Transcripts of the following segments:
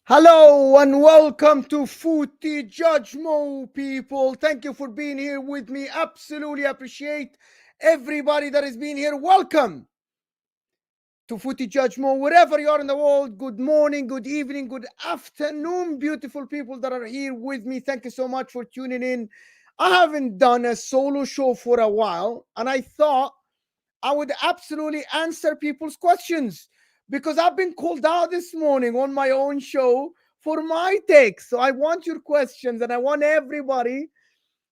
Hello and welcome to Footy Judgmo, people. Thank you for being here with me. Absolutely appreciate everybody that has been here. Welcome to Footy Judgmo, wherever you are in the world. Good morning, good evening, good afternoon, beautiful people that are here with me. Thank you so much for tuning in. I haven't done a solo show for a while, and I thought I would absolutely answer people's questions because I've been called out this morning on my own show for my takes. So I want your questions and I want everybody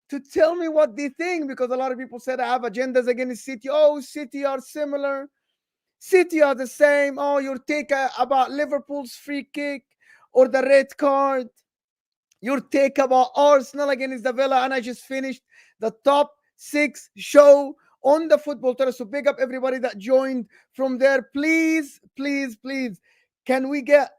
to tell me what they think because a lot of people said I have agendas against City. Oh, City are similar. City are the same. Oh, your take about Liverpool's free kick or the red card. Your take about Arsenal against the Villa. And I just finished the top six show on the football terrace. So big up everybody that joined from there. Please, please, please. Can we get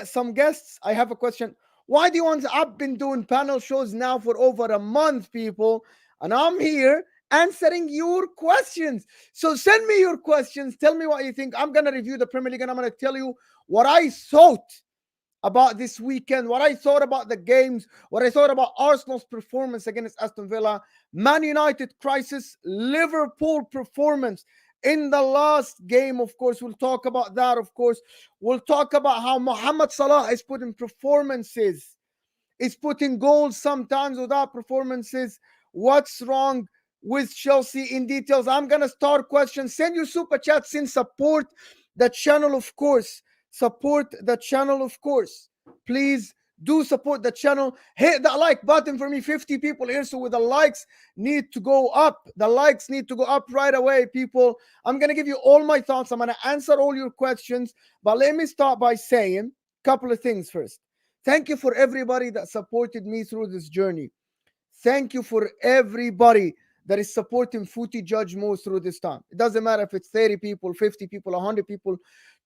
some guests? I have a question. Why do you want? I've been doing panel shows now for over a month, people, and I'm here answering your questions. So send me your questions. Tell me what you think. I'm gonna review the Premier League and I'm gonna tell you what I thought about this weekend, what I thought about the games, what I thought about Arsenal's performance against Aston Villa, Man United crisis, Liverpool performance in the last game. Of course, we'll talk about that. Of course, we'll talk about how Mohamed Salah is putting performances, is putting goals sometimes without performances. What's wrong with Chelsea in details? I'm gonna start questions. Send your super chats in. Support the channel, of course. Support the channel, of course. Please do support the channel. Hit that like button for me. 50 people here, so with the likes need to go up. The likes need to go up right away, people. I'm gonna give you all my thoughts. I'm gonna answer all your questions, but let me start by saying a couple of things first. Thank you for everybody that supported me through this journey. Thank you for everybody that is supporting Footy Judge Mo through this time. It doesn't matter if it's 30 people, 50 people, 100 people,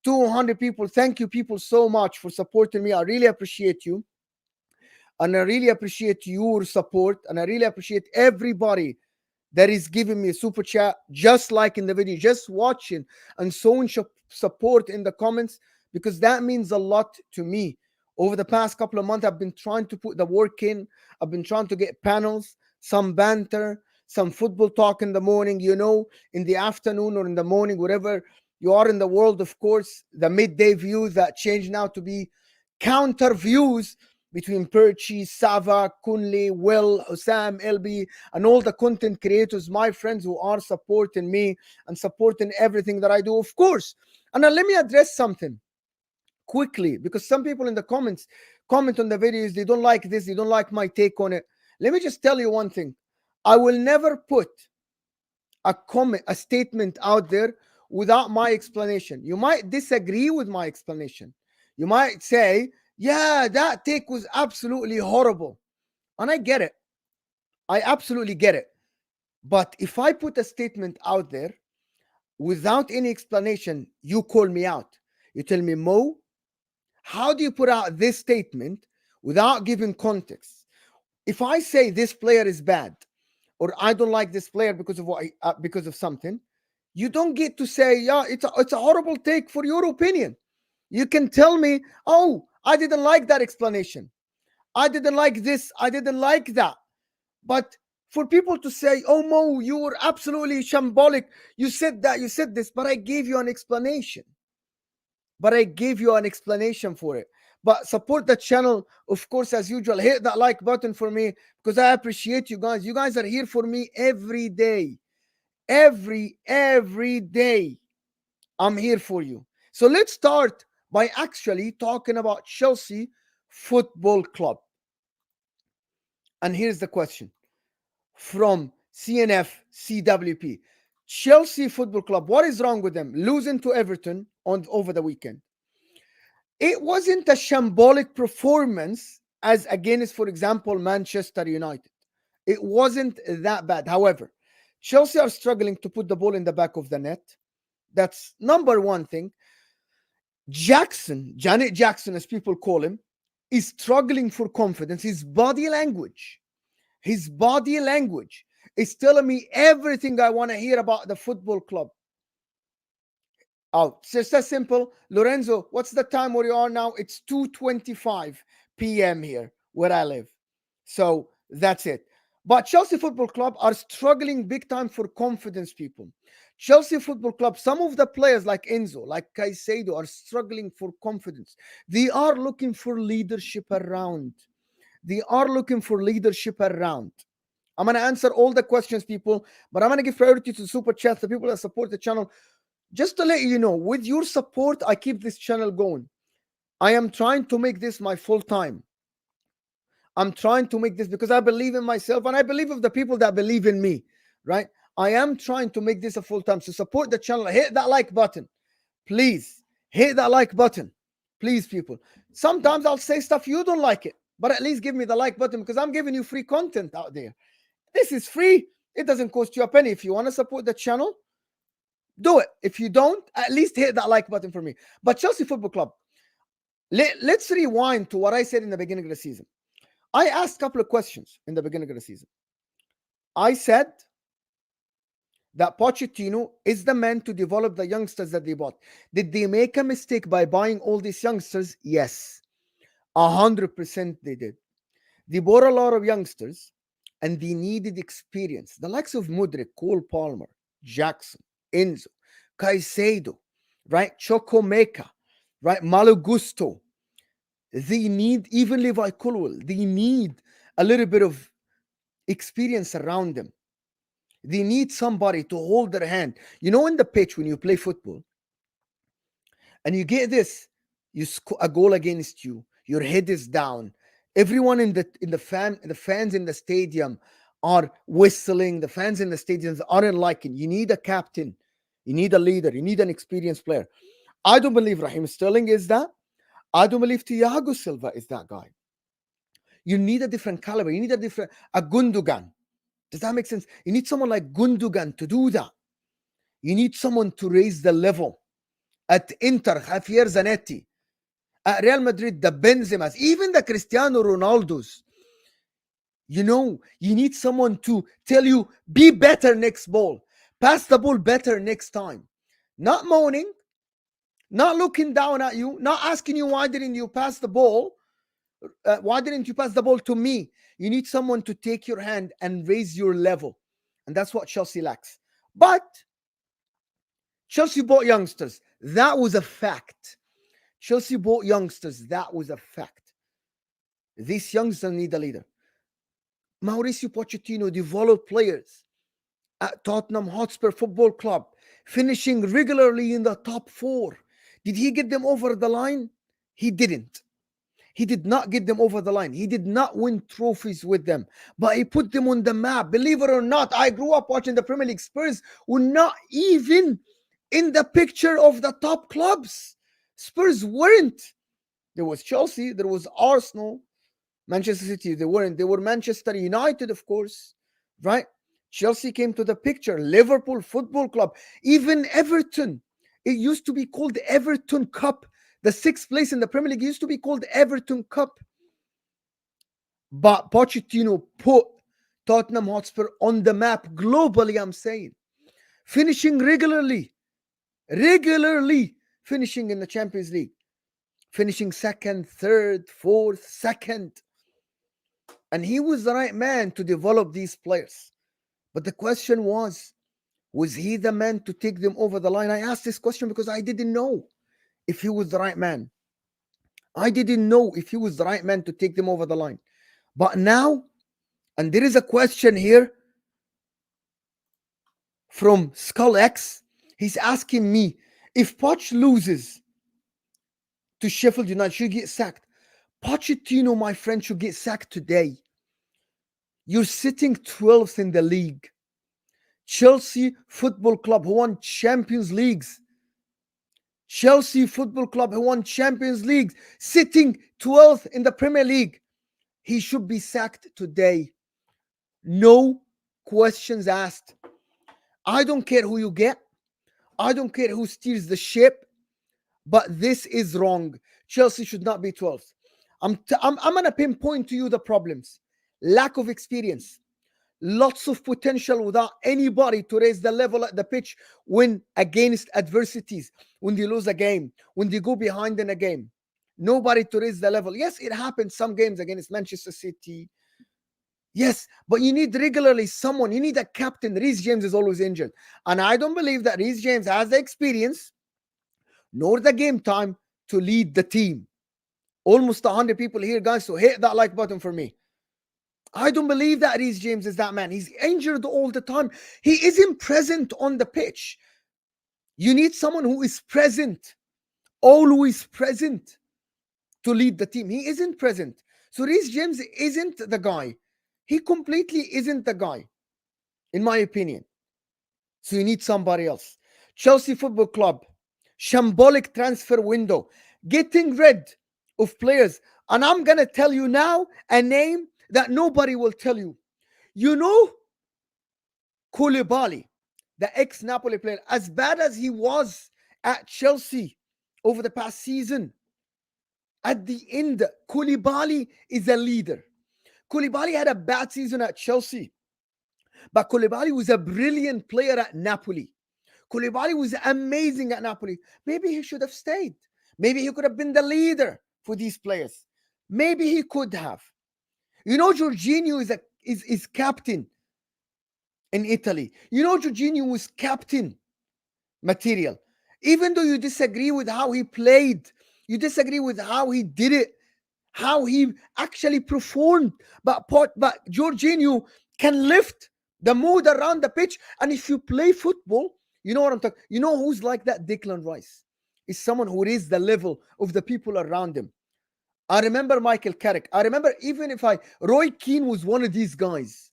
200 people. Thank you, people, so much for supporting me. I really appreciate you. And I really appreciate your support. And I really appreciate everybody that is giving me a super chat, just like in the video, just watching and showing support in the comments, because that means a lot to me. Over the past couple of months, I've been trying to put the work in. I've been trying to get panels, some banter, some football talk in the morning, in the afternoon or in the morning, wherever you are in the world. Of course, the midday views that change now to be counter views between Perchi, Sava, Kunli, Will, Osam, LB, and all the content creators, my friends who are supporting me and supporting everything that I do, of course. And now let me address something quickly, because some people in the comments comment on the videos, they don't like this, they don't like my take on it. Let me just tell you one thing. I will never put a statement out there without my explanation. You might disagree with my explanation. You might say, yeah, that take was absolutely horrible. And I get it. I absolutely get it. But if I put a statement out there without any explanation, you call me out. You tell me, Mo, how do you put out this statement without giving context? If I say this player is bad, or I don't like this player because of because of something, you don't get to say, yeah, it's a horrible take for your opinion. You can tell me, oh, I didn't like that explanation. I didn't like this. I didn't like that. But for people to say, oh, Mo, you were absolutely shambolic. You said that, you said this, but I gave you an explanation. For it. But support the channel, of course, as usual. Hit that like button for me because I appreciate you guys. You guys are here for me every day. Every day. I'm here for you. So let's start by actually talking about Chelsea Football Club. And here's the question from CNF CWP. Chelsea Football Club, what is wrong with them? Losing to Everton over the weekend. It wasn't a shambolic performance as against, for example, Manchester United. It wasn't that bad. However, Chelsea are struggling to put the ball in the back of the net. That's number one thing. Janet Jackson, as people call him, is struggling for confidence. His body language is telling me everything I want to hear about the football club. Oh, it's just as simple. Lorenzo, what's the time where you are now? It's 2:25 p.m. here where I live. So that's it. But Chelsea Football Club are struggling big time for confidence, people. Chelsea Football Club, some of the players like Enzo, like Caicedo, are struggling for confidence. They are looking for leadership around. They are looking for leadership around. I'm going to answer all the questions, people, but I'm going to give priority to super chats, the people that support the channel. Just to let you know, with your support, I keep this channel going. I am trying to make this my full time. I'm trying to make this because I believe in myself and I believe in the people that believe in me, right? I am trying to make this a full time. So support the channel. Hit that like button. Please hit that like button. Please, people. Sometimes I'll say stuff you don't like it, but at least give me the like button because I'm giving you free content out there. This is free. It doesn't cost you a penny. If you want to support the channel, do it. If you don't, at least hit that like button for me. But Chelsea Football Club, let's rewind to what I said in the beginning of the season. I asked a couple of questions in the beginning of the season. I said that Pochettino is the man to develop the youngsters that they bought. Did they make a mistake by buying all these youngsters? Yes, 100% they did. They bought a lot of youngsters and they needed experience. The likes of Mudryk, Cole Palmer, Jackson, Enzo, Caicedo, right? Chokomeka, right? Malo Gusto. They need, even Levi Colwell, they need a little bit of experience around them. They need somebody to hold their hand. You know, in the pitch, when you play football and you get this, you score a goal against you, your head is down. Everyone in the fans in the stadium are whistling. The fans in the stadiums aren't liking. You need a captain. You need a leader. You need an experienced player. I don't believe Raheem Sterling is that. I don't believe Thiago Silva is that guy. You need a different caliber. You need a Gundogan. Does that make sense? You need someone like Gundogan to do that. You need someone to raise the level. At Inter, Javier Zanetti. At Real Madrid, the Benzemas, even the Cristiano Ronaldos. You know, you need someone to tell you, be better next ball. Pass the ball better next time. Not moaning, not looking down at you, not asking you, why didn't you pass the ball? Why didn't you pass the ball to me? You need someone to take your hand and raise your level. And that's what Chelsea lacks. But Chelsea bought youngsters. That was a fact. Chelsea bought youngsters. That was a fact. These youngsters need a leader. Mauricio Pochettino developed players at Tottenham Hotspur Football Club, finishing regularly in the top 4. Did he get them over the line? He didn't. He did not get them over the line. He did not win trophies with them, but he put them on the map. Believe it or not, I grew up watching the Premier League. Spurs were not even in the picture of the top clubs. Spurs weren't. There was Chelsea, there was Arsenal, Manchester City. They weren't. They were Manchester United, of course, right? Chelsea came to the picture. Liverpool Football Club, even Everton. It used to be called the Everton Cup. The 6th place in the Premier League used to be called Everton Cup. But Pochettino put Tottenham Hotspur on the map globally, I'm saying. Finishing regularly finishing in the Champions League. Finishing 2nd, 3rd, 4th, 2nd. And he was the right man to develop these players. But the question was he the man to take them over the line? I asked this question because I didn't know if he was the right man. I didn't know if he was the right man to take them over the line. But now, and there is a question here from Skull X. He's asking me, if Poch loses to Sheffield United, should he get sacked? Pochettino, my friend, should get sacked today. You're sitting 12th in the league. Chelsea Football Club, who won Champions Leagues. Chelsea Football Club, who won Champions Leagues, sitting 12th in the Premier League. He should be sacked today. No questions asked. I don't care who you get. I don't care who steers the ship. But this is wrong. Chelsea should not be 12th. I'm going to pinpoint to you the problems. Lack of experience. lots of potential without anybody to raise the level at the pitch when against adversities, when they lose a game, when they go behind in a game. Nobody to raise the level. Yes, it happens some games against Manchester City. Yes, but you need regularly someone. You need a captain. Reece James is always injured. And I don't believe that Reece James has the experience nor the game time to lead the team. Almost 100 people here, guys, so hit that like button for me. I don't believe that Reece James is that man. He's injured all the time. He isn't present on the pitch. You need someone who is present, always present to lead the team. He isn't present. So Reece James isn't the guy. He completely isn't the guy, in my opinion. So you need somebody else. Chelsea Football Club, shambolic transfer window, getting rid of players. And I'm going to tell you now a name that nobody will tell you. You know, Koulibaly, the ex-Napoli player, as bad as he was at Chelsea over the past season, at the end, Koulibaly is a leader. Koulibaly had a bad season at Chelsea, but Koulibaly was a brilliant player at Napoli. Koulibaly was amazing at Napoli. Maybe he should have stayed. Maybe he could have been the leader for these players. Maybe he could have. You know, Jorginho is captain in Italy. You know, Jorginho was captain material. Even though you disagree with how he played, you disagree with how he did it, how he actually performed, but Jorginho can lift the mood around the pitch. And if you play football, you know what I'm talking. You know who's like that? Declan Rice is someone who raised the level of the people around him. I remember Michael Carrick. I remember Roy Keane was one of these guys,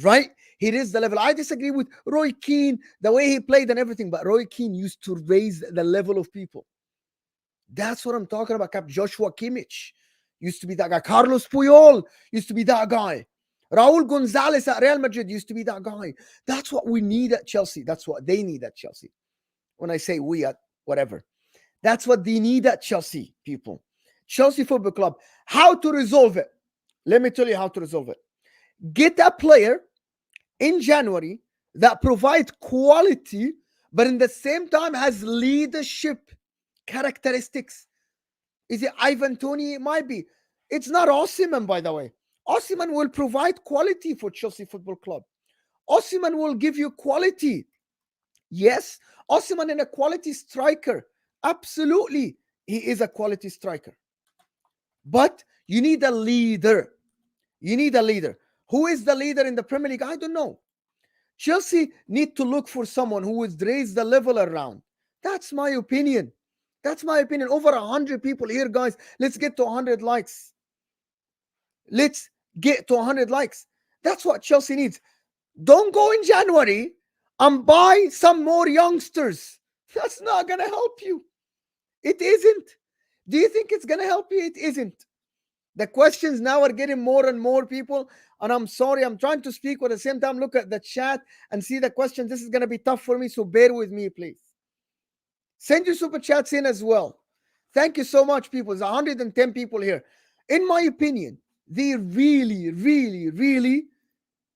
right? He raised the level. I disagree with Roy Keane, the way he played and everything, but Roy Keane used to raise the level of people. That's what I'm talking about. Joshua Kimmich used to be that guy. Carlos Puyol used to be that guy. Raul Gonzalez at Real Madrid used to be that guy. That's what we need at Chelsea. That's what they need at Chelsea. When I say we at whatever, that's what they need at Chelsea, people. Chelsea Football Club. How to resolve it? Let me tell you how to resolve it. Get a player in January that provides quality, but in the same time has leadership characteristics. Is it Ivan Toney? It might be. It's not Osimhen, by the way. Osimhen will provide quality for Chelsea Football Club. Osimhen will give you quality. Yes, Osimhen is a quality striker. Absolutely, he is a quality striker. But you need a leader. You need a leader. Who is the leader in the Premier League? I don't know. Chelsea need to look for someone who would raise the level around. That's my opinion. That's my opinion. Over 100 people here, guys. Let's get to 100 likes. Let's get to 100 likes. That's what Chelsea needs. Don't go in January and buy some more youngsters. That's not going to help you. It isn't. Do you think it's going to help you? It isn't. The questions now are getting more and more people. And I'm sorry, I'm trying to speak, but at the same time, look at the chat and see the questions. This is going to be tough for me, so bear with me, please. Send your super chats in as well. Thank you so much, people. There's 110 people here. In my opinion, they really, really, really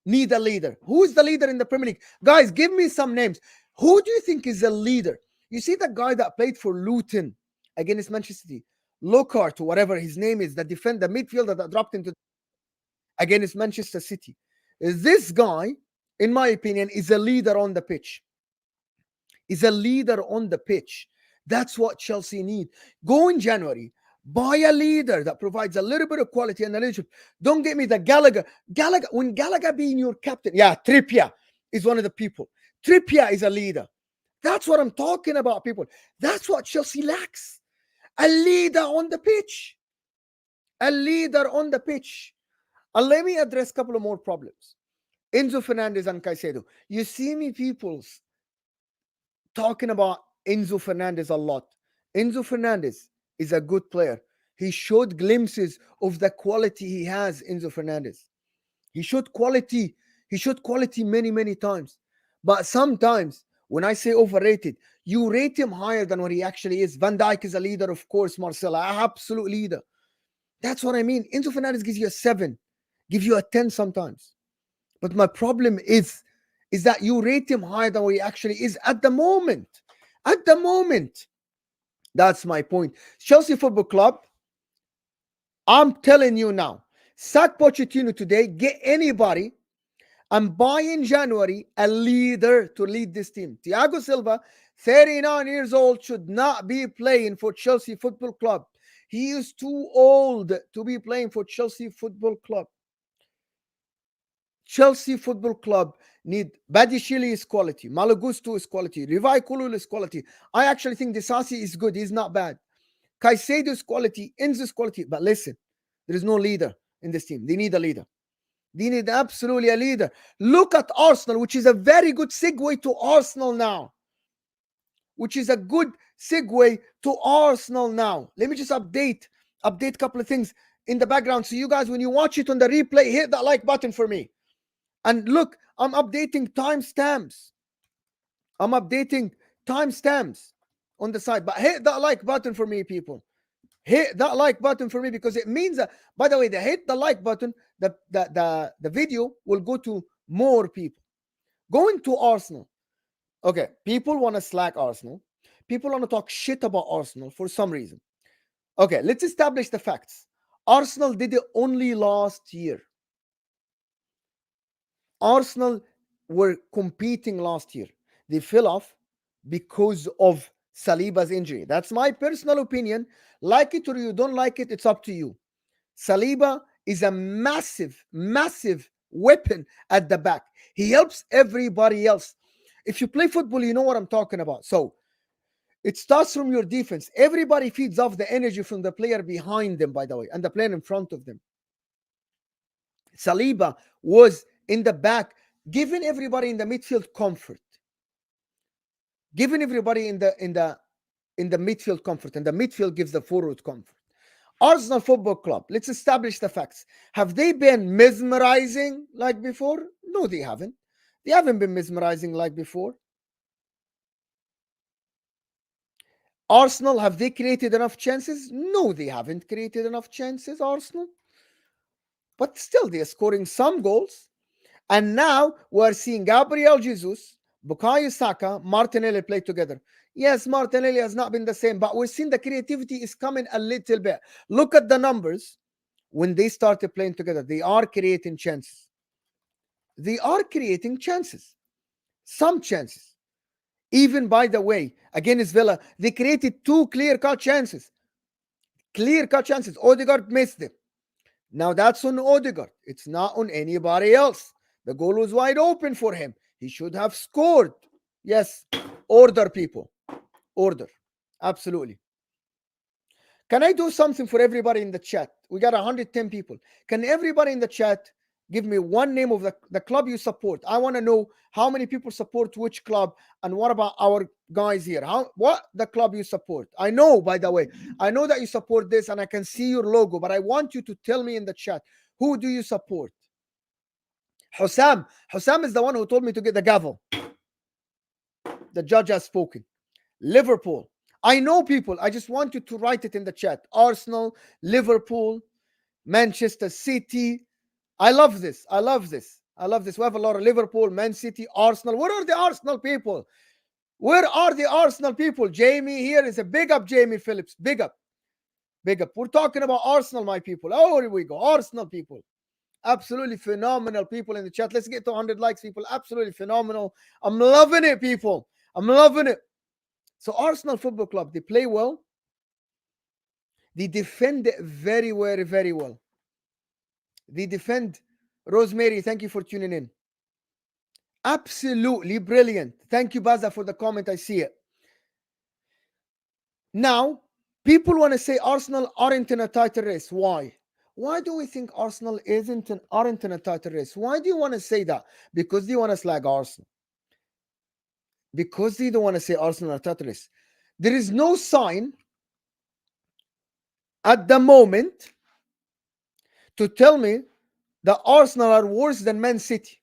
need a leader. Who is the leader in the Premier League? Guys, give me some names. Who do you think is a leader? You see the guy that played for Luton against Manchester City, Lockhart, whatever his name is, the midfielder that dropped into against Manchester City. This guy, in my opinion, is a leader on the pitch. Is a leader on the pitch. That's what Chelsea need. Go in January, buy a leader that provides a little bit of quality and leadership. Don't get me the Gallagher. When Gallagher being your captain, Trippier is one of the people. Trippier is a leader. That's what I'm talking about, people. That's what Chelsea lacks. A leader on the pitch. A leader on the pitch. And let me address a couple of more problems. Enzo Fernandez and Caicedo. You see me, people, talking about Enzo Fernandez a lot. Enzo Fernandez is a good player. He showed glimpses of the quality he has, Enzo Fernandez. He showed quality. He showed quality many, many times. But sometimes, when I say overrated, you rate him higher than what he actually is. Van Dijk is a leader, of course. Marcelo, absolute leader. That's what I mean. Enzo Fernandez gives you a 7, gives you a 10 sometimes. But my problem is that you rate him higher than what he actually is at the moment. At the moment. That's my point. Chelsea Football Club, I'm telling you now, sack Pochettino today, get anybody, and buy in January a leader to lead this team. Thiago Silva, 39 years old, should not be playing for Chelsea Football Club. He is too old to be playing for Chelsea Football Club. Chelsea Football Club need Badishili is quality, Malagusto is quality, Rivai Kulul is quality. I actually think Disasi is good. He's not bad. Caicedo is quality, Enzo is quality. But listen, there is no leader in this team. They need a leader. They need absolutely a leader. Look at Arsenal, which is a very good segue to Arsenal now. Which is a good segue to Arsenal now. Let me just update a couple of things in the background. So you guys, when you watch it on the replay, hit that like button for me. And look, I'm updating timestamps. I'm updating timestamps on the side. But hit that like button for me, people. Hit that like button for me, because it means that, by the way, the hit the like button, the video will go to more people. Going to Arsenal. Okay, people want to slack Arsenal. People want to talk shit about Arsenal for some reason. Okay, let's establish the facts. Arsenal did it only last year. Arsenal were competing last year. They fell off because of Saliba's injury. That's my personal opinion. Like it or you don't like it, it's up to you. Saliba is a massive, massive weapon at the back. He helps everybody else. If you play football, you know what I'm talking about. So it starts from your defense. Everybody feeds off the energy from the player behind them, by the way, and the player in front of them. Saliba was in the back, giving everybody in the midfield comfort. Giving everybody in the midfield comfort, and the midfield gives the forward comfort. Arsenal Football Club, let's establish the facts. Have they been mesmerizing like before? No, they haven't. They haven't been mesmerizing like before. Arsenal, have they created enough chances? No, they haven't created enough chances, Arsenal. But still, they're scoring some goals. And now we're seeing Gabriel Jesus, Bukayo Saka, Martinelli play together. Yes, Martinelli has not been the same, but we're seeing the creativity is coming a little bit. Look at the numbers. When they started playing together, they are creating chances. They are creating chances. Some chances. Even, by the way, against Villa, they created 2 clear-cut chances. Clear-cut chances. Odegaard missed them. Now that's on Odegaard. It's not on anybody else. The goal was wide open for him. He should have scored. Yes. Order, people. Order. Absolutely. Can I do something for everybody in the chat? We got 110 people. Can everybody in the chat give me one name of the club you support? I want to know how many people support which club, and what about our guys here? What the club you support? I know, by the way, I know that you support this, and I can see your logo, but I want you to tell me in the chat, who do you support? Hussam is the one who told me to get the gavel. The judge has spoken. Liverpool. I know, people. I just want you to write it in the chat. Arsenal, Liverpool, Manchester City. I love this. I love this. I love this. We have a lot of Liverpool, Man City, Arsenal. Where are the Arsenal people? Where are the Arsenal people? Jamie here is a big up, Jamie Phillips. Big up. Big up. We're talking about Arsenal, my people. Oh, here we go. Arsenal people. Absolutely phenomenal people in the chat. Let's get to 100 likes, people. Absolutely phenomenal. I'm loving it, people. I'm loving it. So Arsenal Football Club, they play well. They defend very, very, very well. They defend. Rosemary, thank you for tuning in. Absolutely brilliant. Thank you, Baza, for the comment. I see it. Now, people want to say Arsenal aren't in a title race. Why? Why do we think Arsenal aren't in a title race? Why do you want to say that? Because they want to slag Arsenal. Because they don't want to say Arsenal are a title race. There is no sign at the moment to tell me that Arsenal are worse than Man City.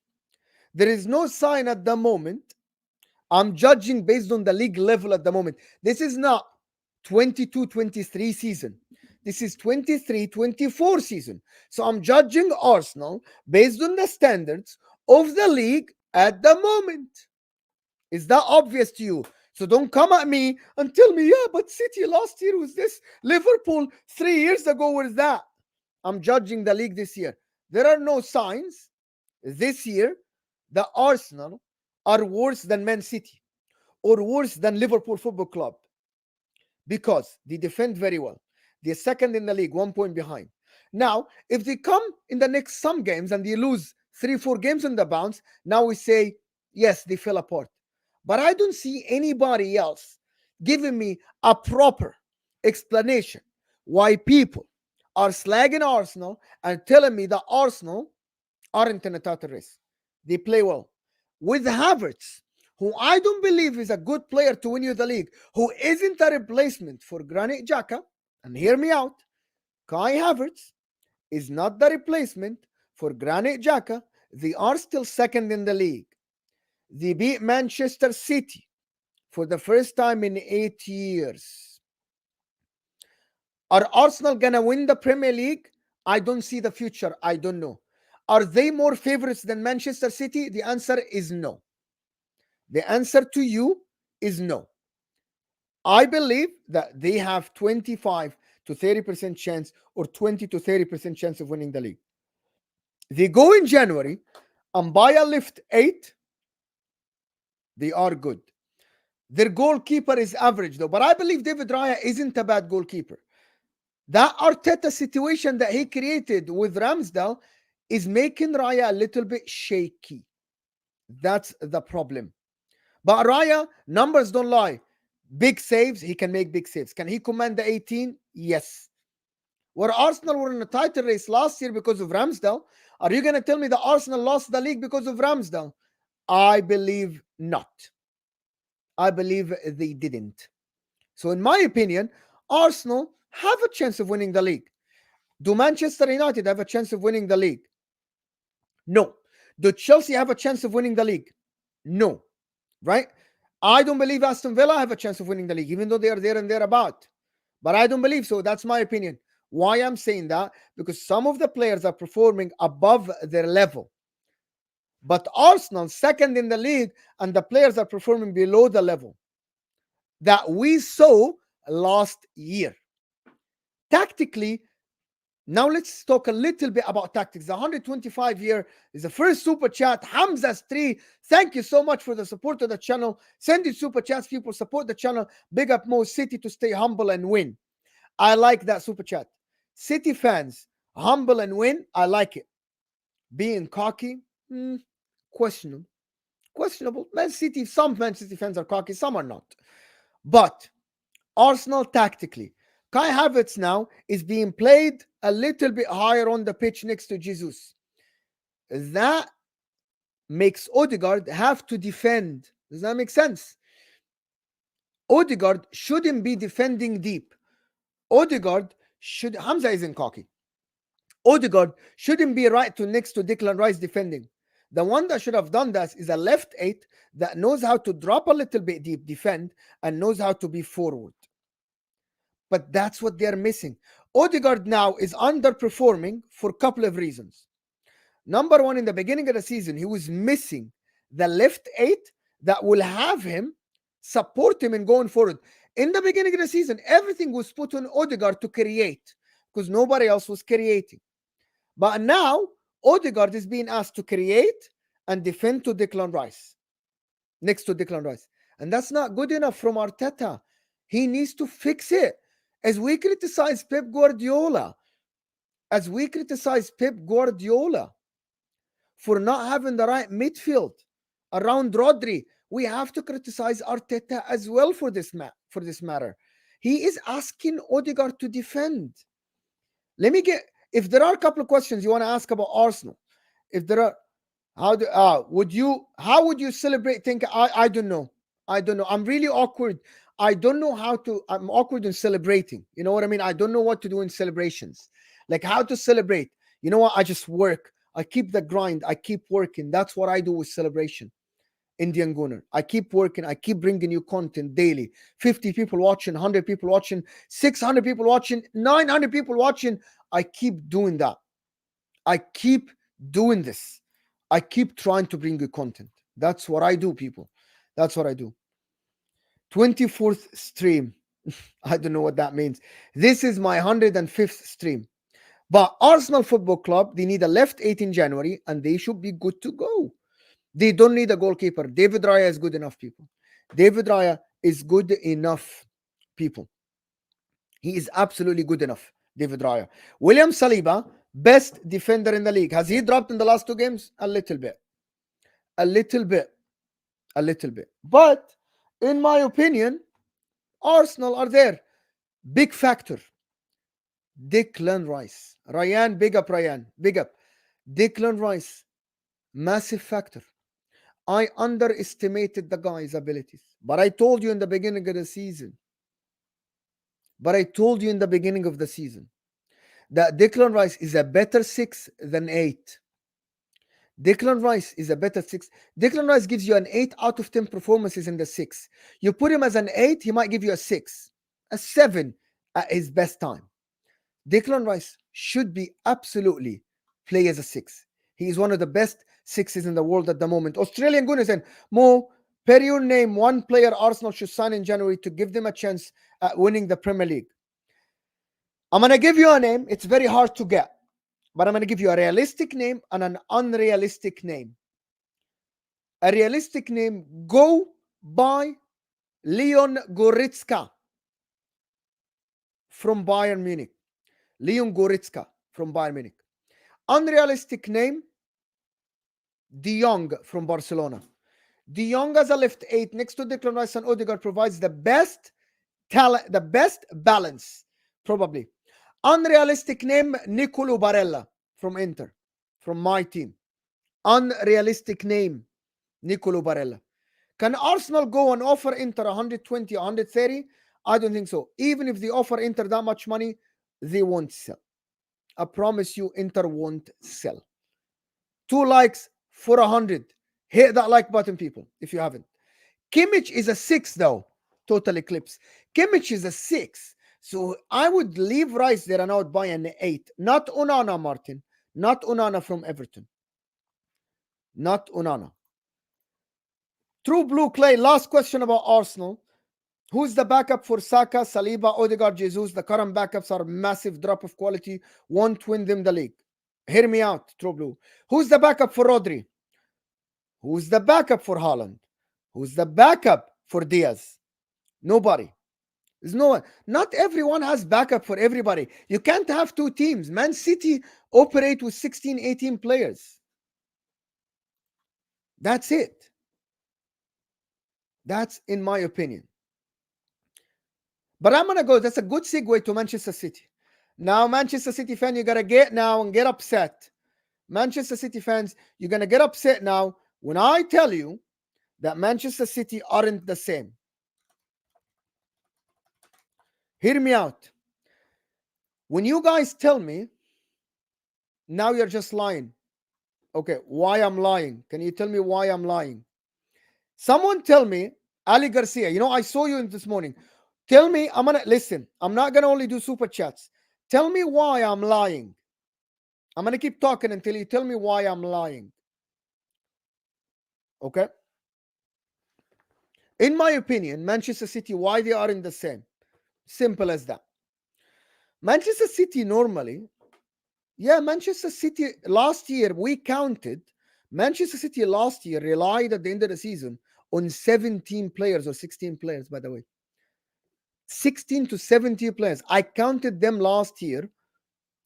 There is no sign at the moment. I'm judging based on the league level at the moment. This is not 22-23 season. This is 23-24 season. So I'm judging Arsenal based on the standards of the league at the moment. Is that obvious to you? So don't come at me and tell me, yeah, but City last year was this, Liverpool 3 years ago was that. I'm judging the league this year. There are no signs this year that Arsenal are worse than Man City or worse than Liverpool Football Club because they defend very well. They're second in the league, 1 point behind. Now, if they come in the next some games and they lose 3-4 games on the bounce, now we say, yes, they fell apart. But I don't see anybody else giving me a proper explanation why people are slagging Arsenal and telling me that Arsenal aren't in a title race. They play well. With Havertz, who I don't believe is a good player to win you the league, who isn't a replacement for Granit Xhaka, and hear me out, Kai Havertz is not the replacement for Granit Xhaka. They are still second in the league. They beat Manchester City for the first time in 8 years. Are Arsenal going to win the Premier League? I don't see the future. I don't know. Are they more favorites than Manchester City? The answer is no. The answer to you is no. I believe that they have 25 to 30% chance or 20 to 30% chance of winning the league. They go in January and buy a lift 8. They are good. Their goalkeeper is average though, but I believe David Raya isn't a bad goalkeeper. That Arteta situation that he created with Ramsdale is making Raya a little bit shaky. That's the problem. But Raya, numbers don't lie. Big saves, he can make big saves. Can he command the 18? Yes. Where Arsenal were in a title race last year because of Ramsdale, are you going to tell me that Arsenal lost the league because of Ramsdale? I believe not. I believe they didn't. So in my opinion, Arsenal have a chance of winning the league. Do Manchester United have a chance of winning the league? No. Do Chelsea have a chance of winning the league? No. Right? I don't believe Aston Villa have a chance of winning the league, even though they are there and thereabout. But I don't believe so. That's my opinion. Why I'm saying that? Because some of the players are performing above their level. But Arsenal, second in the league, and the players are performing below the level that we saw last year. Tactically, now let's talk a little bit about tactics. The 125 year is the first super chat. Hamza's 3. Thank you so much for the support of the channel. Send it super chats. People support the channel. Big up Mo City to stay humble and win. I like that super chat. City fans, humble and win. I like it. Being cocky, questionable. Questionable. Some Man City fans are cocky, some are not. But Arsenal tactically, Kai Havertz now is being played a little bit higher on the pitch next to Jesus. That makes Odegaard have to defend. Does that make sense? Odegaard shouldn't be defending deep. Hamza isn't cocky. Odegaard shouldn't be right to next to Declan Rice defending. The one that should have done that is a left 8 that knows how to drop a little bit deep, defend, and knows how to be forward. But that's what they're missing. Odegaard now is underperforming for a couple of reasons. Number one, in the beginning of the season, he was missing the left 8 that will have him support him in going forward. In the beginning of the season, everything was put on Odegaard to create because nobody else was creating. But now, Odegaard is being asked to create and defend to Declan Rice, next to Declan Rice. And that's not good enough from Arteta. He needs to fix it. As we criticize Pep Guardiola for not having the right midfield around Rodri, we have to criticize Arteta as well for this matter. He is asking Odegaard to defend. If there are a couple of questions you want to ask about Arsenal, if there are, how would you celebrate? I don't know. I'm really awkward. I don't know I'm awkward in celebrating. You know what I mean? I don't know what to do in celebrations. Like how to celebrate. You know what? I just work. I keep the grind. I keep working. That's what I do with celebration. Indian Gunner. I keep working. I keep bringing you content daily. 50 people watching, 100 people watching, 600 people watching, 900 people watching. I keep doing that. I keep doing this. I keep trying to bring you content. That's what I do, people. That's what I do. 24th stream. I don't know what that means. This is my 105th stream. But Arsenal Football Club, they need a left 8 in January and they should be good to go. They don't need a goalkeeper. David Raya is good enough, people. David Raya is good enough, people. He is absolutely good enough, David Raya. William Saliba, best defender in the league. Has he dropped in the last 2 games? A little bit. A little bit. A little bit. But in my opinion, Arsenal are there. Big factor. Declan Rice. Ryan, big up Ryan. Big up. Declan Rice. Massive factor. I underestimated the guy's abilities. But I told you in the beginning of the season. That Declan Rice is a better 6 than 8. Declan Rice is a better 6. Declan Rice gives you an 8 out of 10 performances in the 6. You put him as an 8, he might give you a 6, a 7 at his best time. Declan Rice should be absolutely play as a 6. He is one of the best 6s in the world at the moment. Australian Gunnar saying, Mo, per your name, one player Arsenal should sign in January to give them a chance at winning the Premier League. I'm going to give you a name. It's very hard to get. But I'm going to give you a realistic name and an unrealistic name. A realistic name, go by Leon Goretzka from Bayern Munich. Leon Goretzka from Bayern Munich. Unrealistic name, De Jong from Barcelona. De Jong as a left 8 next to Declan Rice and Odegaard provides the best talent, the best balance, probably. Unrealistic name, Nicolo Barella from Inter, from my team. Unrealistic name, Nicolo Barella. Can Arsenal go and offer Inter 120, 130? I don't think so. Even if they offer Inter that much money, they won't sell. I promise you, Inter won't sell. 2 likes for 100. Hit that like button, people, if you haven't. Kimmich is a 6, though. Total eclipse. Kimmich is a 6. So I would leave Rice there and I would buy an 8. Not Onana, Martin. Not Onana from Everton. Not Onana. True Blue Clay, last question about Arsenal. Who's the backup for Saka, Saliba, Odegaard, Jesus? The current backups are massive drop of quality. Won't win them the league. Hear me out, True Blue. Who's the backup for Rodri? Who's the backup for Haaland? Who's the backup for Diaz? Nobody. There's no one. Not everyone has backup for everybody. You can't have 2 teams. Man City operate with 16, 18 players. That's it. That's in my opinion. But I'm going to go. That's a good segue to Manchester City. Now, Manchester City fan, you got to get now and get upset. Manchester City fans, you're going to get upset now when I tell you that Manchester City aren't the same. Hear me out. When you guys tell me, now you're just lying. Okay, why I'm lying? Can you tell me why I'm lying? Someone tell me, Ali Garcia, I saw you in this morning. Tell me, listen, I'm not going to only do super chats. Tell me why I'm lying. I'm going to keep talking until you tell me why I'm lying. Okay? In my opinion, Manchester City, why they aren't the same? Simple as that. Manchester City normally, Manchester City last year, we counted. Manchester City last year relied at the end of the season on 17 players or 16 players, by the way. 16 to 17 players. I counted them last year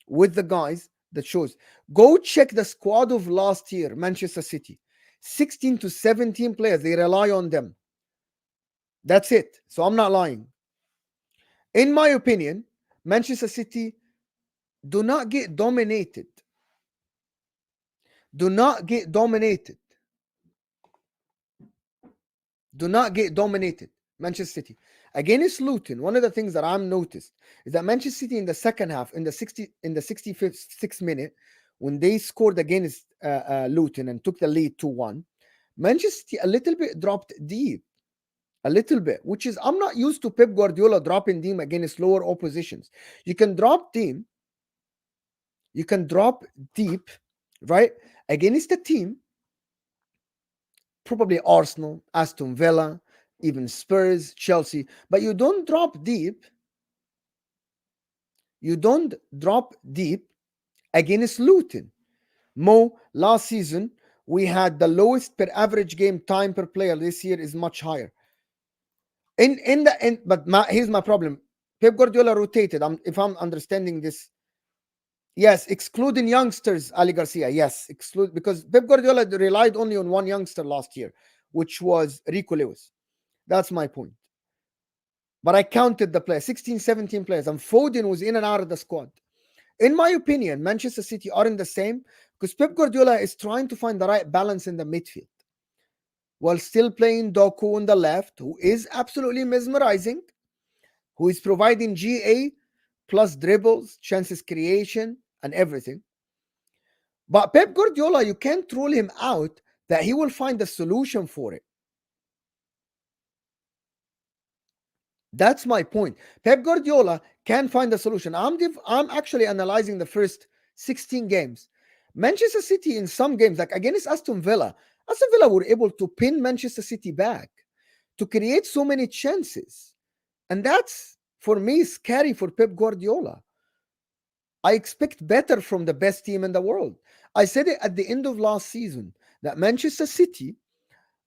with the guys that shows. Go check the squad of last year, Manchester City. 16 to 17 players. They rely on them. That's it. So I'm not lying. In my opinion, Manchester City do not get dominated. Do not get dominated. Do not get dominated. Manchester City. Against Luton, one of the things that I'm noticed is that Manchester City in the second half, in the 65th minute, when they scored against Luton and took the lead 2-1, Manchester City a little bit dropped deep. A little bit, which is, I'm not used to Pep Guardiola dropping deep against lower oppositions. You can drop deep. You can drop deep, right? Against a team probably Arsenal, Aston Villa, even Spurs, Chelsea. But you don't drop deep. You don't drop deep against Luton. Mo, last season, we had the lowest per average game time per player. This year is much higher. Here's my problem. Pep Guardiola rotated. If I'm understanding this, yes, excluding youngsters, Ali Garcia. Yes, exclude, because Pep Guardiola relied only on one youngster last year, which was Rico Lewis. That's my point. But I counted the players, 16, 17 players, and Foden was in and out of the squad. In my opinion, Manchester City aren't the same because Pep Guardiola is trying to find the right balance in the midfield while still playing Doku on the left, who is absolutely mesmerizing, who is providing GA plus dribbles, chances creation, and everything. But Pep Guardiola, you can't rule him out that he will find a solution for it. That's my point. Pep Guardiola can find a solution. I'm actually analyzing the first 16 games. Manchester City in some games, like against Aston Villa were able to pin Manchester City back, to create so many chances. And that's, for me, scary for Pep Guardiola. I expect better from the best team in the world. I said it at the end of last season that Manchester City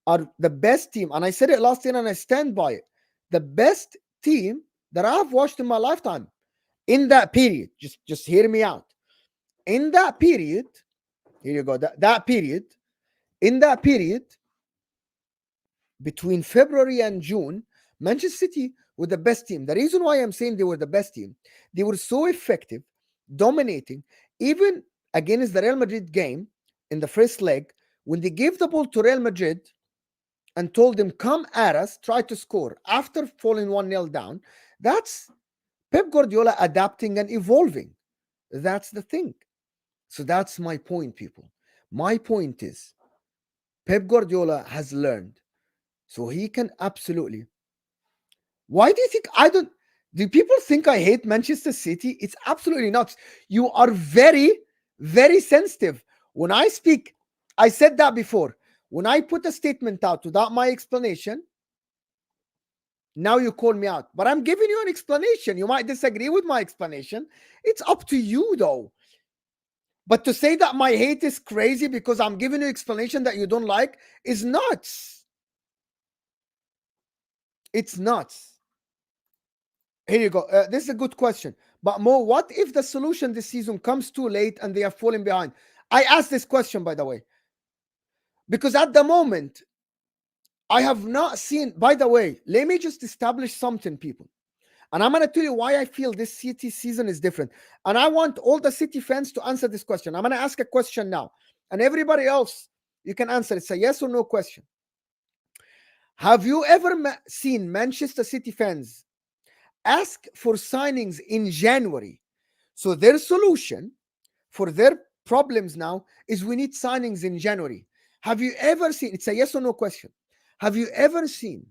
are the best team. And I said it last year and I stand by it. The best team that I've watched in my lifetime in that period. Just hear me out. In that period, here you go. In that period, between February and June, Manchester City were the best team. The reason why I'm saying they were the best team, they were so effective, dominating, even against the Real Madrid game in the first leg, when they gave the ball to Real Madrid and told them, come at us, try to score after falling 1-0 down. That's Pep Guardiola adapting and evolving. That's the thing. So that's my point, people. My point is Pep Guardiola has learned. So he can absolutely. Why do you think do people think I hate Manchester City? It's absolutely not. You are very, very sensitive. When I speak, I said that before. When I put a statement out without my explanation, now you call me out. But I'm giving you an explanation. You might disagree with my explanation. It's up to you, though. But to say that my hate is crazy because I'm giving you explanation that you don't like is nuts. It's nuts. Here you go. This is a good question. But Mo, what if the solution this season comes too late and they are falling behind? I asked this question, by the way, because at the moment, I have not seen, by the way, let me just establish something, people. And I'm going to tell you why I feel this City season is different. And I want all the City fans to answer this question. I'm going to ask a question now. And everybody else, you can answer. It's a yes or no question. Have you ever seen Manchester City fans ask for signings in January? So their solution for their problems now is we need signings in January. Have you ever seen, it's a yes or no question. Have you ever seen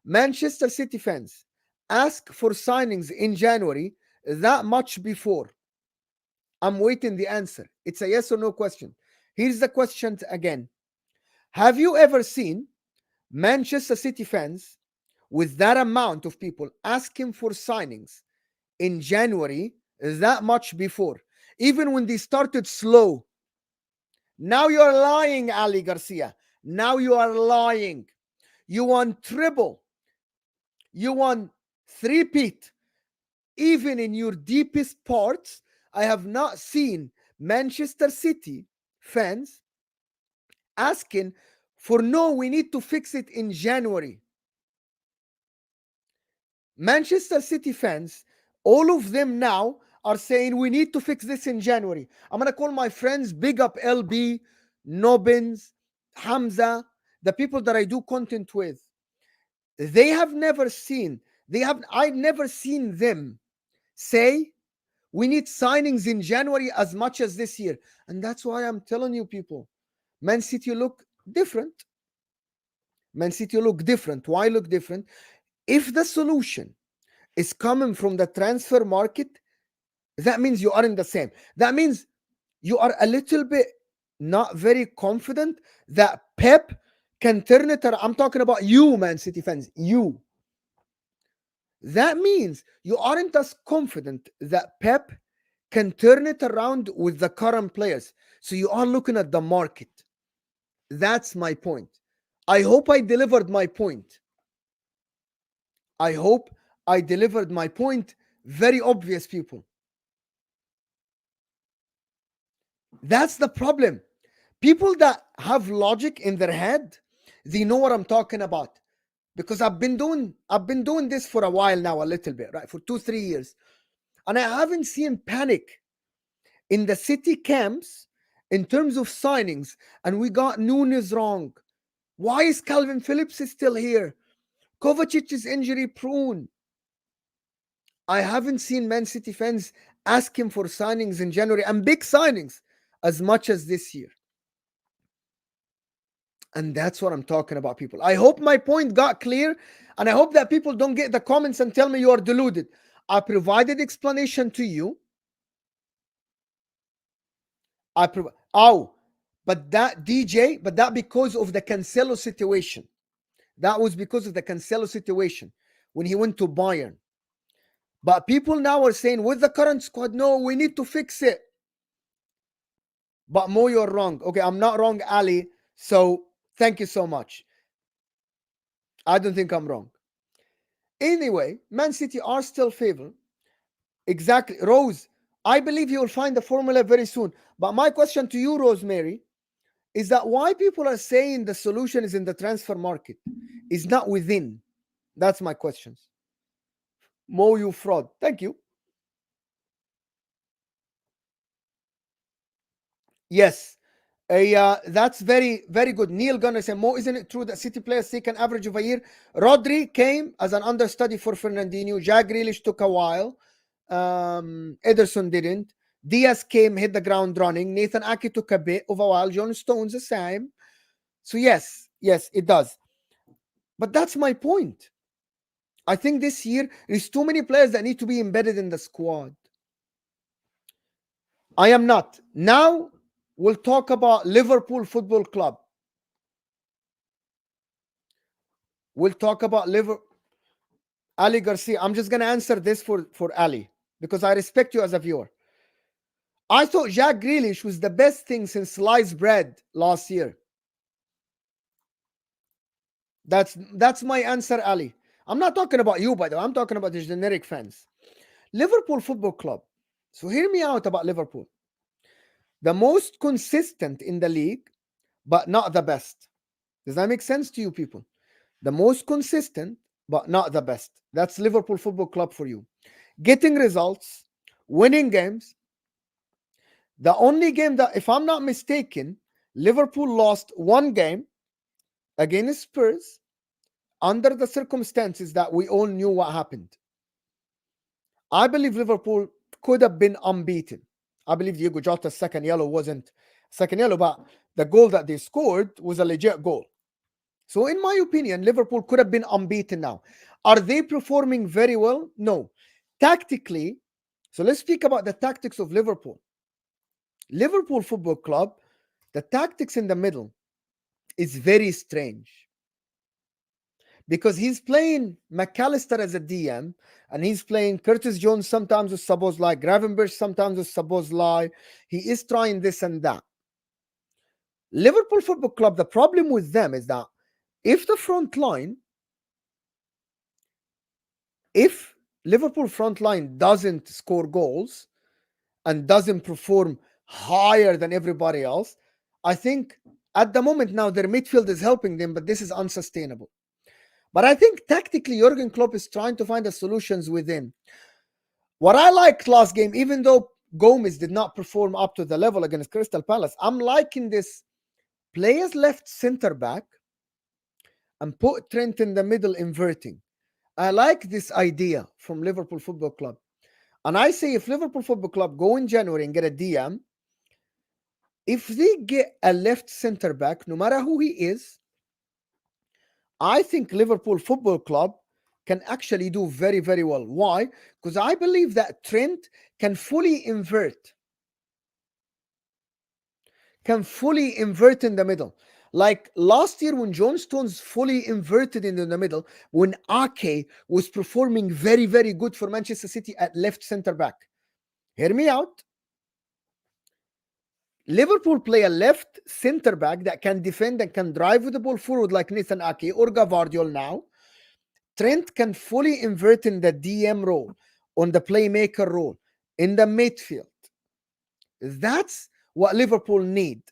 Manchester City fans ask for signings in January that much before? I'm waiting the answer. It's a yes or no question. Here's the question again. Have you ever seen Manchester City fans with that amount of people asking for signings in January that much before? Even when they started slow. Now you're lying, Ali Garcia. Now you are lying. You want triple. You want three-peat. Even in your deepest parts, I have not seen Manchester City fans asking for, no, we need to fix it in January. Manchester City fans, all of them now are saying we need to fix this in January. I'm going to call my friends, big up LB, Nobbins, Hamza, the people that I do content with. I've never seen them say we need signings in January as much as this year. And that's why I'm telling you, people, Man City look different. Man City look different. Why look different? If the solution is coming from the transfer market, that means you aren't the same. That means you are a little bit not very confident that Pep can turn it around. I'm talking about you, Man City fans. You. That means you aren't as confident that Pep can turn it around with the current players. So you are looking at the market. That's my point. I hope I delivered my point. I hope I delivered my point. Very obvious, people. That's the problem. People that have logic in their head, they know what I'm talking about. Because I've been doing this for a while now, a little bit, right? For 2-3 years. And I haven't seen panic in the City camps in terms of signings. And we got Nunes wrong. Why is Calvin Phillips still here? Kovacic is injury prone. I haven't seen Man City fans ask him for signings in January and big signings as much as this year. And that's what I'm talking about, people. I hope my point got clear, and I hope that people don't get the comments and tell me you are deluded. I provided explanation to you. But that DJ, but that because of the Cancelo situation. That was because of the Cancelo situation when he went to Bayern. But people now are saying with the current squad, no, we need to fix it. But Mo, you're wrong. Okay, I'm not wrong, Ali. So thank you so much. I don't think I'm wrong. Anyway, Man City are still favored. Exactly. Rose, I believe you will find the formula very soon. But my question to you, Rosemary, is that why people are saying the solution is in the transfer market, is not within? That's my questions. Mo, you fraud. Thank you. Yes. That's very, very good. Neil Gunner said, Mo, isn't it true that City players take an average of a year? Rodri came as an understudy for Fernandinho. Jack Grealish took a while. Ederson didn't. Diaz came, hit the ground running. Nathan Ake took a bit of a while. John Stones the same. So yes, it does. But that's my point. I think this year there's too many players that need to be embedded in the squad. I am not. Now we'll talk about Liverpool Football Club. We'll talk about Liverpool. Ali Garcia. I'm just going to answer this for Ali because I respect you as a viewer. I thought Jack Grealish was the best thing since sliced bread last year. That's my answer, Ali. I'm not talking about you, by the way. I'm talking about the generic fans. Liverpool Football Club. So hear me out about Liverpool. The most consistent in the league, but not the best. Does that make sense to you, people? The most consistent, but not the best. That's Liverpool Football Club for you. Getting results, winning games. The only game that, if I'm not mistaken, Liverpool lost one game against Spurs under the circumstances that we all knew what happened. I believe Liverpool could have been unbeaten. I believe Diego Jota's second yellow wasn't second yellow, but the goal that they scored was a legit goal. So in my opinion, Liverpool could have been unbeaten now. Are they performing very well? No. Tactically, so let's speak about the tactics of Liverpool. Liverpool Football Club, the tactics in the middle is very strange. Because he's playing McAllister as a DM, and he's playing Curtis Jones sometimes with Szoboszlai, Gravenberch sometimes with Szoboszlai. He is trying this and that. Liverpool Football Club, the problem with them is that if Liverpool front line doesn't score goals and doesn't perform higher than everybody else, I think at the moment now their midfield is helping them, but this is unsustainable. But I think tactically Jurgen Klopp is trying to find the solutions within. What I liked last game, even though Gomez did not perform up to the level against Crystal Palace, I'm liking this. Players left center back and put Trent in the middle inverting. I like this idea from Liverpool Football Club. And I say if Liverpool Football Club go in January and get a DM, if they get a left center back, no matter who he is, I think Liverpool Football Club can actually do very, very well. Why? Because I believe that Trent can fully invert in the middle. Like last year when John Stones fully inverted in the middle, when Ake was performing very, very good for Manchester City at left centre back. Hear me out. Liverpool play a left centre back that can defend and can drive with the ball forward like Nathan Ake or Gavardiol now. Trent can fully invert in the DM role, on the playmaker role, in the midfield. That's what Liverpool need.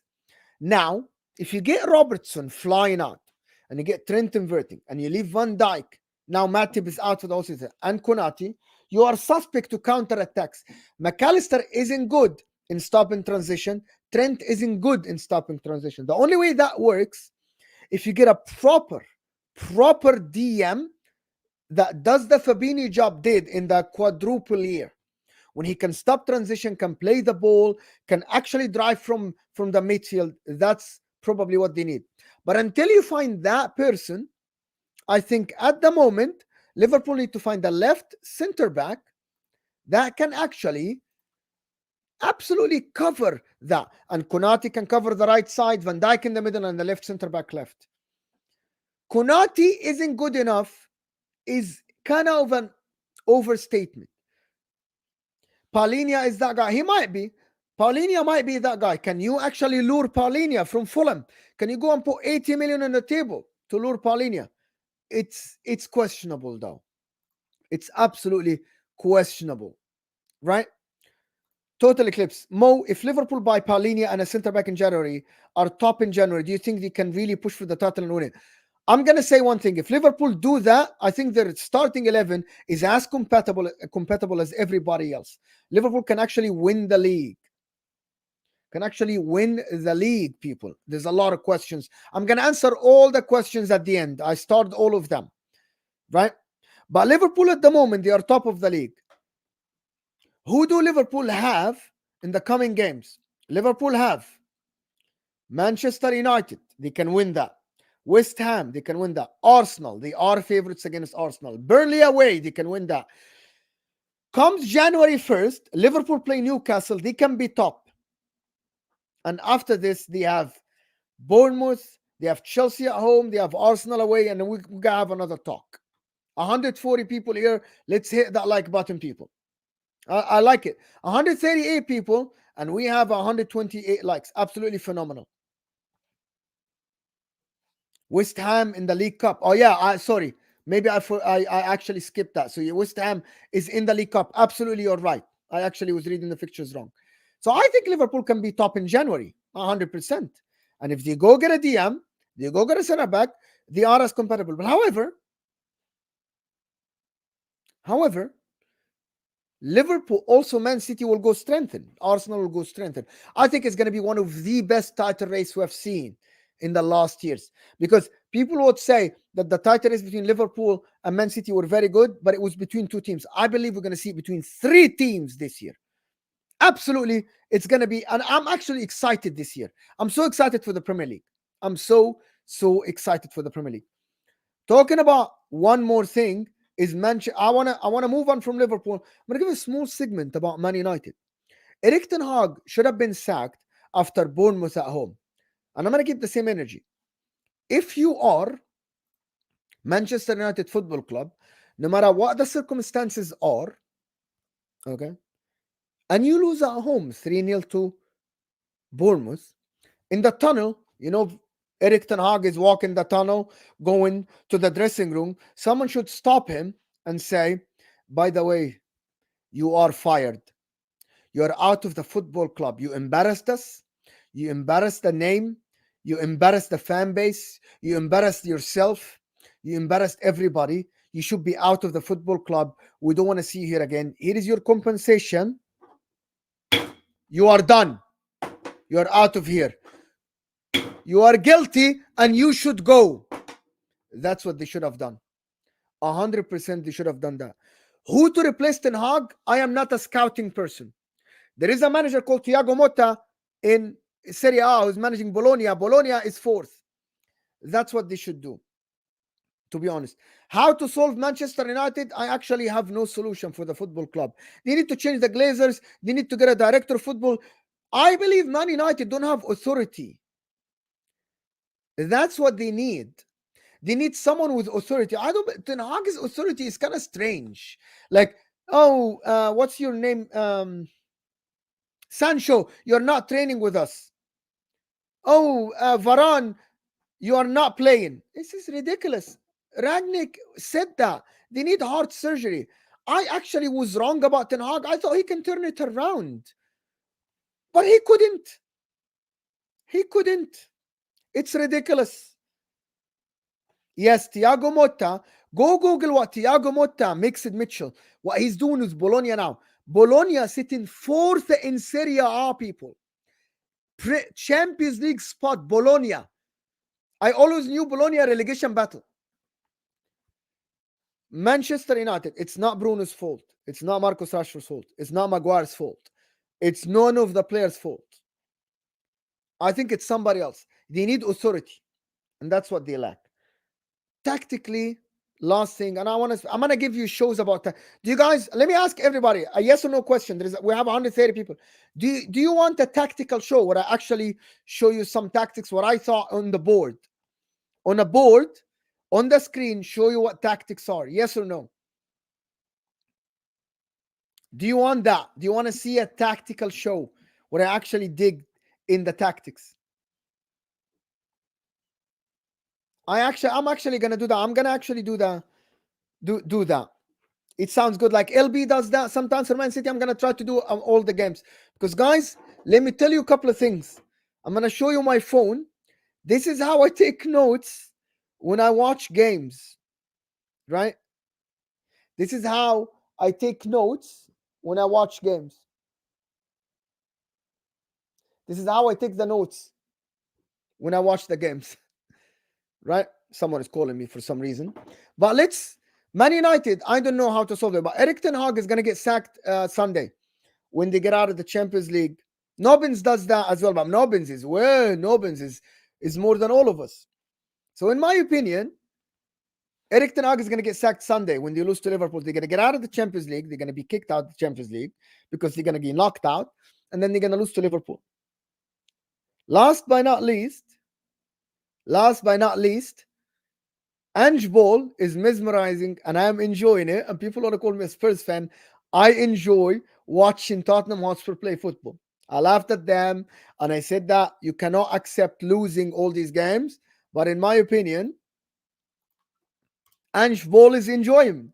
Now, if you get Robertson flying out and you get Trent inverting and you leave Van Dijk, now Matip is out for the whole season, and Konati, you are suspect to counter attacks. McAllister isn't good in stopping transition. Trent isn't good in stopping transition. The only way that works, if you get a proper DM that does the Fabinho job did in the quadruple year, when he can stop transition, can play the ball, can actually drive from the midfield. That's probably what they need. But until you find that person, I think at the moment, Liverpool need to find a left center back that can actually absolutely cover that. And Konati can cover the right side, Van Dijk in the middle, and the left center back left. Konati isn't good enough is kind of an overstatement. Paulinho is that guy. He might be. Paulinho might be that guy. Can you actually lure Paulinho from Fulham? Can you go and put 80 million on the table to lure Paulinho? It's questionable though. It's absolutely questionable, right? Total eclipse. Mo, if Liverpool buy Paulinho and a centre back in January are top in January, do you think they can really push for the title and win it? I'm going to say one thing. If Liverpool do that, I think their starting 11 is as compatible as everybody else. Liverpool can actually win the league. People. There's a lot of questions. I'm going to answer all the questions at the end. I started all of them, right? But Liverpool at the moment, they are top of the league. Who do Liverpool have in the coming games? Liverpool have Manchester United. They can win that. West Ham, they can win that. Arsenal, they are favorites against Arsenal. Burnley away, they can win that. Comes January 1st, Liverpool play Newcastle, they can be top. And after this, they have Bournemouth, they have Chelsea at home, they have Arsenal away, and then we're going to have another talk. 140 people here. Let's hit that like button, people. I like it. 138 people, and we have 128 likes. Absolutely phenomenal. West Ham in the League Cup. Oh yeah, sorry. Maybe I actually skipped that. So West Ham is in the League Cup. Absolutely, you're right. I actually was reading the fixtures wrong. So I think Liverpool can be top in January, 100%. And if they go get a DM, they go get a center back, they are as compatible. But however, Liverpool, also Man City will go strengthen. Arsenal will go strengthen. I think it's going to be one of the best title race we have seen in the last years, because people would say that the title race between Liverpool and Man City were very good, but it was between two teams. I believe we're going to see it between three teams this year. Absolutely, it's going to be, and I'm actually excited this year. I'm so excited for the Premier League. I'm so excited for the Premier League. Talking about one more thing is I wanna move on from Liverpool. I'm gonna give a small segment about Man United. Erik ten Hag should have been sacked after Bournemouth at home, and I'm gonna keep the same energy. If you are Manchester United Football Club, no matter what the circumstances are, okay, and you lose at home 3-0 to Bournemouth, in the tunnel, Erik ten Hag is walking the tunnel, going to the dressing room. Someone should stop him and say, by the way, you are fired. You're out of the football club. You embarrassed us. You embarrassed the name. You embarrassed the fan base. You embarrassed yourself. You embarrassed everybody. You should be out of the football club. We don't want to see you here again. Here is your compensation. You are done. You're out of here. You are guilty and you should go. That's what they should have done. 100% they should have done that. Who to replace Ten Hag? I am not a scouting person. There is a manager called Thiago Motta in Serie A who's managing Bologna. Bologna is fourth. That's what they should do, to be honest. How to solve Manchester United? I actually have no solution for the football club. They need to change the Glazers. They need to get a director of football. I believe Man United don't have authority. That's what they need. They need someone with authority. I don't. Ten Hag's authority is kind of strange. Like, oh, what's your name? Sancho, you're not training with us. Oh, Varane, you are not playing. This is ridiculous. Ragnick said that they need heart surgery. I actually was wrong about Ten Hag. I thought he can turn it around, but he couldn't. He couldn't. It's ridiculous. Yes, Thiago Motta. Go Google what Thiago Motta mixed Mitchell. What he's doing with Bologna now. Bologna sitting fourth in Serie A, people. Champions League spot, Bologna. I always knew Bologna relegation battle. Manchester United, it's not Bruno's fault. It's not Marcus Rashford's fault. It's not Maguire's fault. It's none of the players' fault. I think it's somebody else. They need authority, and that's what they lack. Tactically, last thing, and I'm gonna give you shows about that. Do you guys? Let me ask everybody a yes or no question. We have 130 people. Do you want a tactical show where I actually show you some tactics? What I saw on the board, on a board, on the screen, show you what tactics are. Yes or no? Do you want that? Do you want to see a tactical show where I actually dig in the tactics? I'm actually gonna do that. I'm gonna actually do that. Do that. It sounds good. Like LB does that sometimes for Man City. I'm gonna try to do all the games because, guys, let me tell you a couple of things. I'm gonna show you my phone. This is how I take notes when I watch games, right? This is how I take notes when I watch games. This is how I take the notes when I watch the games. Right? Someone is calling me for some reason. But Man United, I don't know how to solve it. But Erik ten Hag is going to get sacked Sunday when they get out of the Champions League. Nobbins does that as well. But Nobbins is more than all of us. So in my opinion, Erik ten Hag is going to get sacked Sunday when they lose to Liverpool. They're going to get out of the Champions League. They're going to be kicked out of the Champions League because they're going to be knocked out. And then they're going to lose to Liverpool. Last but not least, Ange Ball is mesmerizing and I am enjoying it. And people want to call me a Spurs fan. I enjoy watching Tottenham Hotspur play football. I laughed at them and I said that you cannot accept losing all these games. But in my opinion, Ange Ball is enjoying.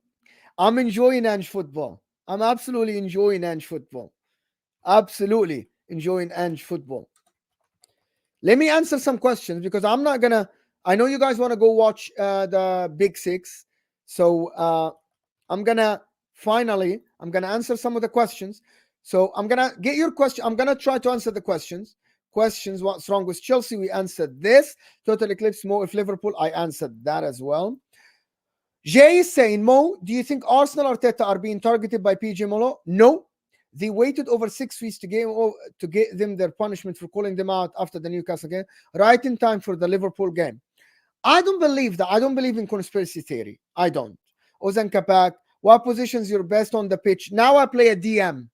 I'm enjoying Ange football. I'm absolutely enjoying Ange football. Absolutely enjoying Ange football. Let me answer some questions because I'm not going to. I know you guys want to go watch the Big Six. So I'm going to answer some of the questions. So I'm going to get your question. I'm going to try to answer the questions. Questions, what's wrong with Chelsea? We answered this. Total Eclipse, Mo, if Liverpool, I answered that as well. Jay is saying, Mo, do you think Arsenal Arteta are being targeted by PG Molo? No. They waited over 6 weeks to get them their punishment for calling them out after the Newcastle game, right in time for the Liverpool game. I don't believe that. I don't believe in conspiracy theory. I don't. Ozan Kapak, what positions you're best on the pitch? Now I play a DM.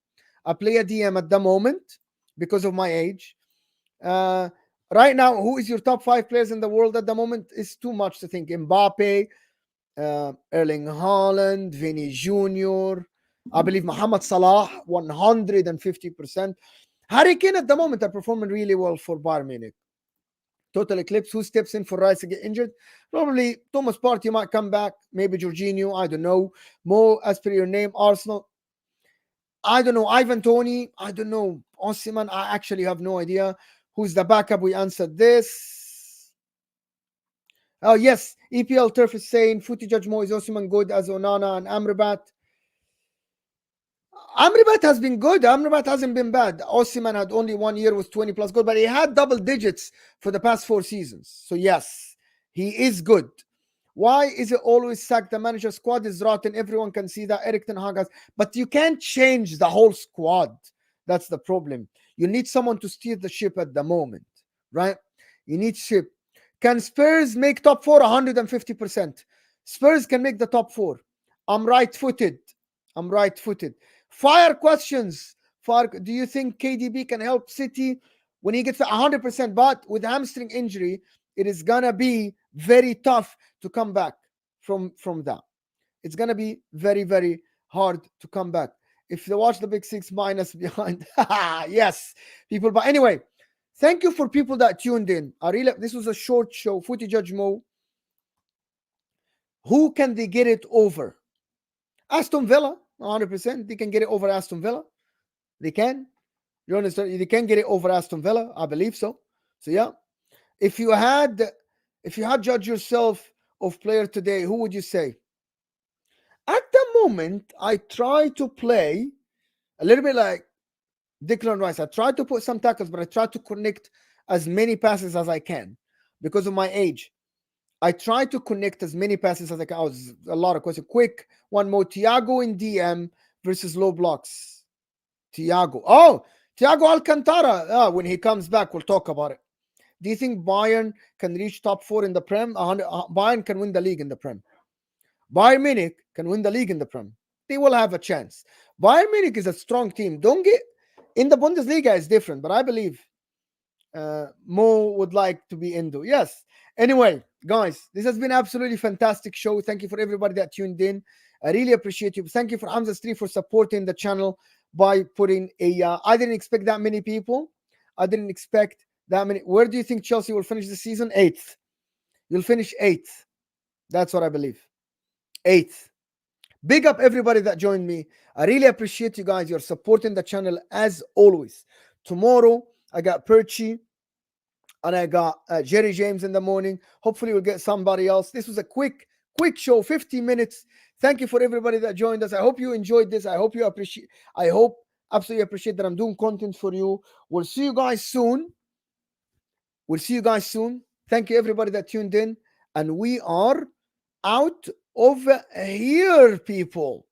I play a DM at the moment because of my age. Right now, who is your top 5 players in the world at the moment? It's too much to think. Mbappe, Erling Haaland, Vinny Jr., I believe Mohamed Salah, 150%. Harry Kane at the moment are performing really well for Bayern Munich. Total Eclipse, who steps in for Rice to get injured? Probably Thomas Partey might come back. Maybe Jorginho, I don't know. Mo, as per your name, Arsenal. I don't know. Ivan Toney, I don't know. Osimhen, I actually have no idea. Who's the backup? We answered this. Oh, yes. EPL Turf is saying, Footy Judge Mo, is Osimhen good as Onana and Amrabat? Amrabat has been good. Amrabat hasn't been bad. Osimhen had only 1 year with 20 plus goals, but he had double digits for the past 4 seasons. So yes, he is good. Why is it always sacked? The manager squad is rotten. Everyone can see that. Erik ten Hag has, but you can't change the whole squad. That's the problem. You need someone to steer the ship at the moment, right? You need ship. Can Spurs make top 4? 150%. Spurs can make the top 4. I'm right-footed. Fire questions. Fark, do you think KDB can help City when he gets to 100%? But with hamstring injury, it is gonna be very tough to come back from that. It's gonna be very, very hard to come back. If you watch the Big Six minus behind, yes, people. But anyway, thank you for people that tuned in. I really, this was a short show. Footy Judge Mo. Who can they get it over? Aston Villa, 100%. They can get it over Aston Villa. They can. You understand? They can get it over Aston Villa. I believe so. So yeah. If you had judged yourself of player today, who would you say? At the moment, I try to play a little bit like Declan Rice. I try to put some tackles, but I try to connect as many passes as I can because of my age. I try to connect as many passes as I can. I was a lot of questions. Quick one more. Thiago in DM versus low blocks. Thiago. Oh, Thiago Alcantara. When he comes back, we'll talk about it. Do you think Bayern can reach top 4 in the Prem? Bayern can win the league in the Prem. Bayern Munich can win the league in the Prem. They will have a chance. Bayern Munich is a strong team. Don't get in the Bundesliga is different, but I believe Mo would like to be Indo. Yes. Anyway, guys, this has been absolutely fantastic show. Thank you for everybody that tuned in. I really appreciate you. Thank you for Hamza Street for supporting the channel by putting a. I didn't expect that many people. I didn't expect that many. Where do you think Chelsea will finish the season? 8th. You'll finish 8th. That's what I believe. 8th. Big up everybody that joined me. I really appreciate you guys. You're supporting the channel as always. Tomorrow, I got Perchi and I got Jerry James in the morning. Hopefully, we'll get somebody else. This was a quick show, 50 minutes. Thank you for everybody that joined us. I hope you enjoyed this. I hope you appreciate. I hope absolutely appreciate that I'm doing content for you. We'll see you guys soon. Thank you everybody that tuned in, and we are out of here, people.